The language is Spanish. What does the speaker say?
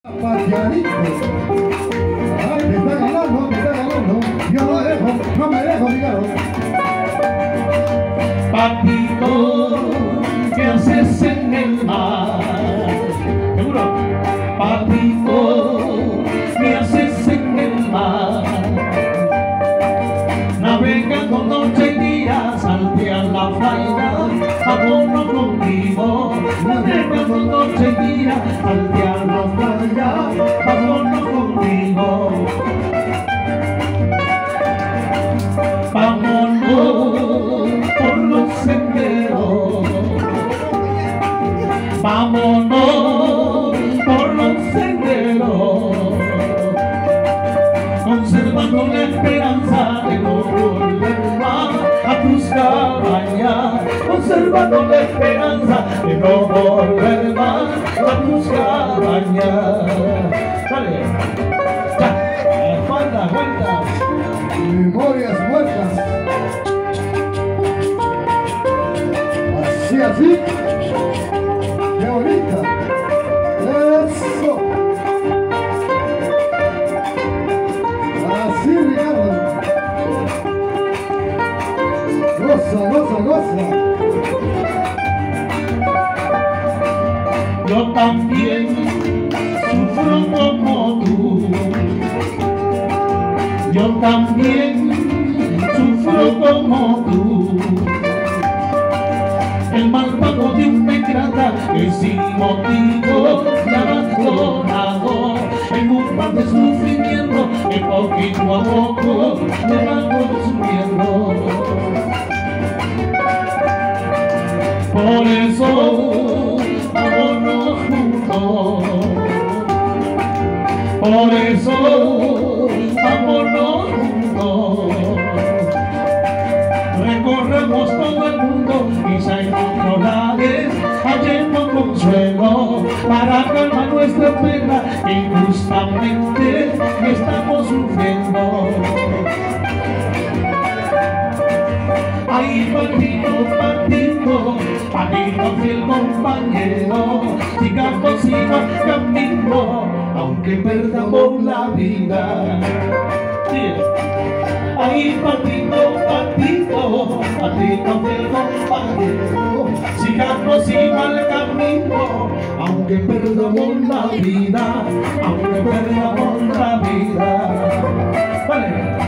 Paseadito. Ay, me está ganando, me está ganando. Yo no dejo, no me dejo, dígalo. Patito, ¿qué haces en el mar? ¿Seguro? Patito, ¿qué haces en el mar? Navegando noche y día, saltear la faena, vámonos conmigo. Navegando noche y día, saltear la faena, vámonos conmigo. Vámonos por los senderos, vámonos por los senderos, conservando la esperanza de no volver más a tus cabañas, conservando la esperanza de no volver más a tus cabañas. Dale, ya, falta, vuelta. Memorias muertas. Así, así. Qué bonita. Eso. Así, Ricardo. Goza, goza, goza. Yo también sufro como tú. Yo también sufro como tú. El malvado de una ingrata que sin motivo me ha abandonado en un mar de sufrimiento que poquito a poco me va consumiendo. Por eso vámonos juntos. Por eso vámonos juntos. Recorremos todo el mundo, quizá en otros lares, hallemos consuelo para calmar nuestra pena que injustamente estamos sufriendo. Ay, patito, patito, patito fiel compañero, sigamos igual camino, aunque perdamos la vida. Ay, patito, patito, patito fiel compañero, sigamos igual camino, aunque perdamos la vida, aunque perdamos la vida. Vale.